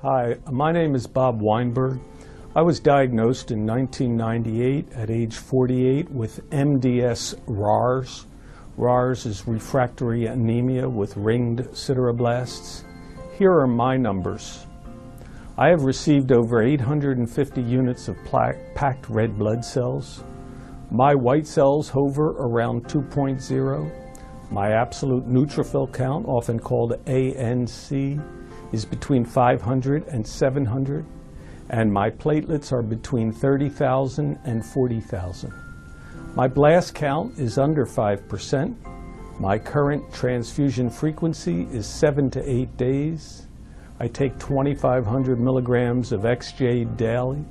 Hi, my name is Bob Weinberg. I was diagnosed in 1998 at age 48 with MDS-RARS. RARS is refractory anemia with ringed sideroblasts. Here are my numbers. I have received over 850 units of packed red blood cells. My white cells hover around 2.0. My absolute neutrophil count, often called ANC, is between 500 and 700, and my platelets are between 30,000 and 40,000. My blast count is under 5%. My current transfusion frequency is 7 to 8 days. I take 2,500 milligrams of XJ daily,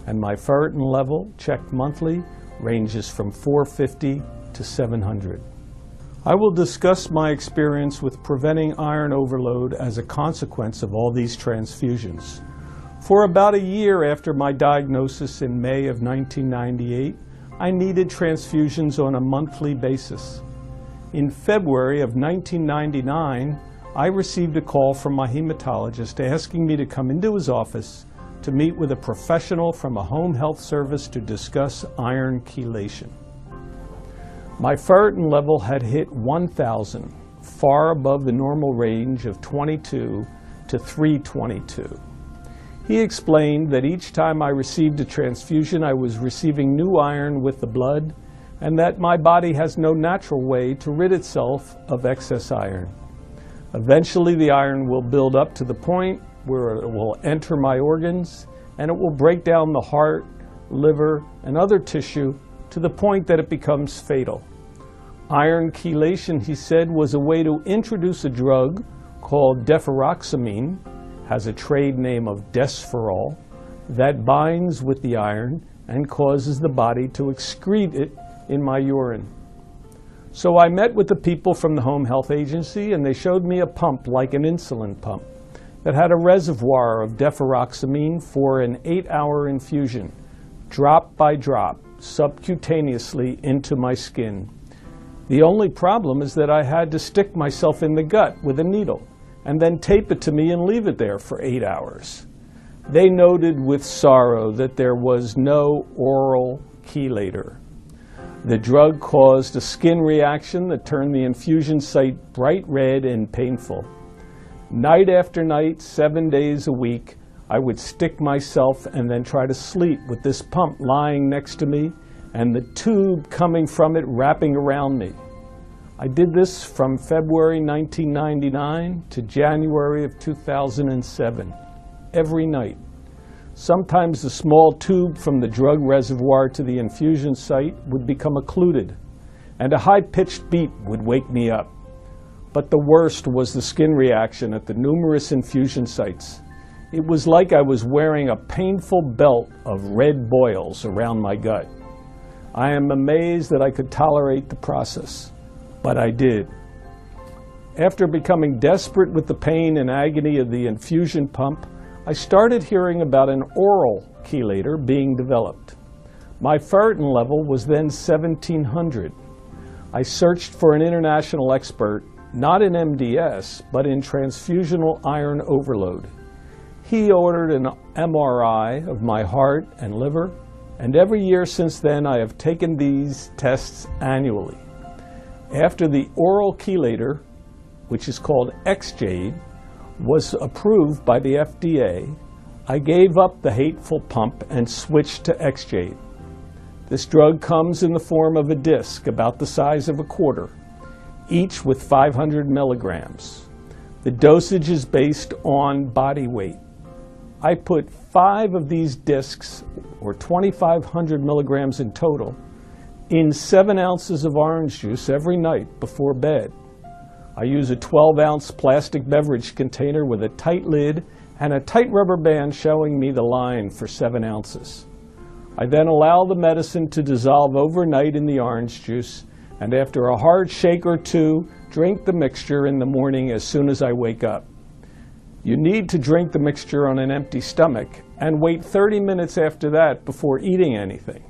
and my ferritin level, checked monthly, ranges from 450 to 700. I will discuss my experience with preventing iron overload as a consequence of all these transfusions. For about a year after my diagnosis in May of 1998, I needed transfusions on a monthly basis. In February of 1999, I received a call from my hematologist asking me to come into his office to meet with a professional from a home health service to discuss iron chelation. My ferritin level had hit 1,000, far above the normal range of 22 to 322. He explained that each time I received a transfusion, I was receiving new iron with the blood, and that my body has no natural way to rid itself of excess iron. Eventually, the iron will build up to the point where it will enter my organs, and it will break down the heart, liver, and other tissue to the point that it becomes fatal. Iron chelation, he said, was a way to introduce a drug called deferoxamine, has a trade name of Desferol, that binds with the iron and causes the body to excrete it in my urine. So I met with the people from the home health agency, and they showed me a pump like an insulin pump that had a reservoir of deferoxamine for an 8-hour infusion, drop by drop, subcutaneously into my skin. The only problem is that I had to stick myself in the gut with a needle and then tape it to me and leave it there for 8 hours. They noted with sorrow that there was no oral chelator. The drug caused a skin reaction that turned the infusion site bright red and painful. Night after night, 7 days a week, I would stick myself and then try to sleep with this pump lying next to me and the tube coming from it wrapping around me. I did this from February 1999 to January of 2007, every night. Sometimes the small tube from the drug reservoir to the infusion site would become occluded, and a high-pitched beat would wake me up. But the worst was the skin reaction at the numerous infusion sites. It was like I was wearing a painful belt of red boils around my gut. I am amazed that I could tolerate the process, but I did. After becoming desperate with the pain and agony of the infusion pump, I started hearing about an oral chelator being developed. My ferritin level was then 1,700. I searched for an international expert, not in MDS, but in transfusional iron overload. He ordered an MRI of my heart and liver, and every year since then I have taken these tests annually. After the oral chelator, which is called XJ, was approved by the FDA, I gave up the hateful pump and switched to XJ. This drug comes in the form of a disc about the size of a quarter, each with 500 milligrams. The dosage is based on body weight. I put 5 of these discs, or 2,500 milligrams in total, in 7 ounces of orange juice every night before bed. I use a 12-ounce plastic beverage container with a tight lid and a tight rubber band showing me the line for 7 ounces. I then allow the medicine to dissolve overnight in the orange juice, and after a hard shake or two, drink the mixture in the morning as soon as I wake up. You need to drink the mixture on an empty stomach and wait 30 minutes after that before eating anything.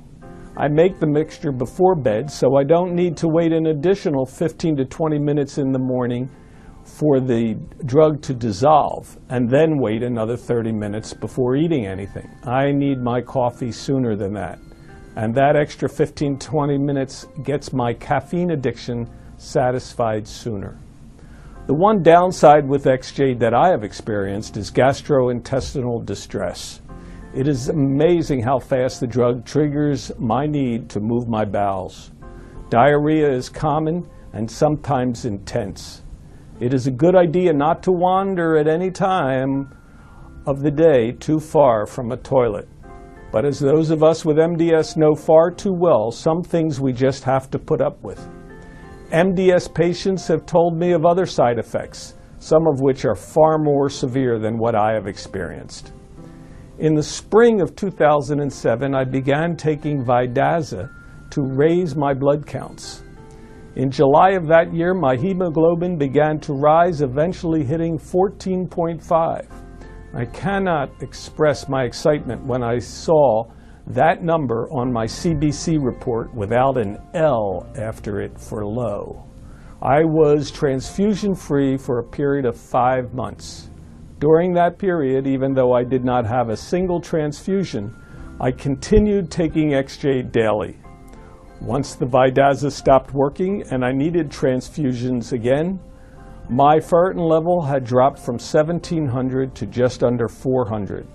I make the mixture before bed, so I don't need to wait an additional 15 to 20 minutes in the morning for the drug to dissolve and then wait another 30 minutes before eating anything. I need my coffee sooner than that. And that extra 15-20 minutes gets my caffeine addiction satisfied sooner. The one downside with XJ that I have experienced is gastrointestinal distress. It is amazing how fast the drug triggers my need to move my bowels. Diarrhea is common and sometimes intense. It is a good idea not to wander at any time of the day too far from a toilet. But as those of us with MDS know far too well, some things we just have to put up with. MDS patients have told me of other side effects, some of which are far more severe than what I have experienced. In the spring of 2007, I began taking Vidaza to raise my blood counts. In July of that year, my hemoglobin began to rise, eventually hitting 14.5. I cannot express my excitement when I saw that number on my CBC report without an L after it for low. I was transfusion-free for a period of 5 months. During that period, even though I did not have a single transfusion, I continued taking XJ daily. Once the Vidaza stopped working and I needed transfusions again, my ferritin level had dropped from 1,700 to just under 400.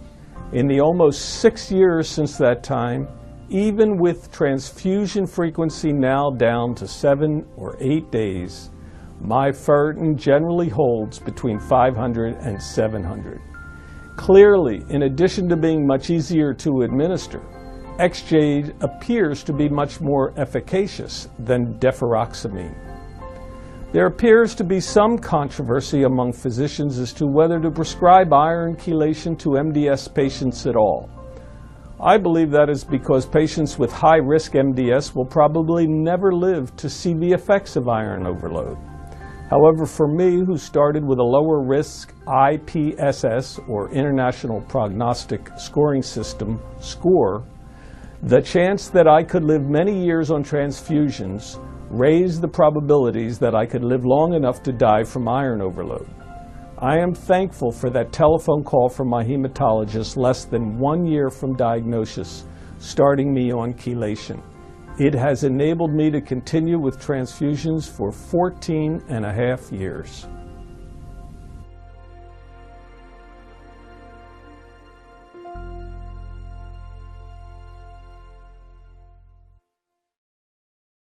In the almost 6 years since that time, even with transfusion frequency now down to 7 or 8 days, my ferritin generally holds between 500 and 700. Clearly, in addition to being much easier to administer, XJ appears to be much more efficacious than deferoxamine. There appears to be some controversy among physicians as to whether to prescribe iron chelation to MDS patients at all. I believe that is because patients with high-risk MDS will probably never live to see the effects of iron overload. However, for me, who started with a lower risk IPSS, or International Prognostic Scoring System, score, the chance that I could live many years on transfusions raised the probabilities that I could live long enough to die from iron overload. I am thankful for that telephone call from my hematologist less than 1 year from diagnosis, starting me on chelation. It has enabled me to continue with transfusions for 14.5 years.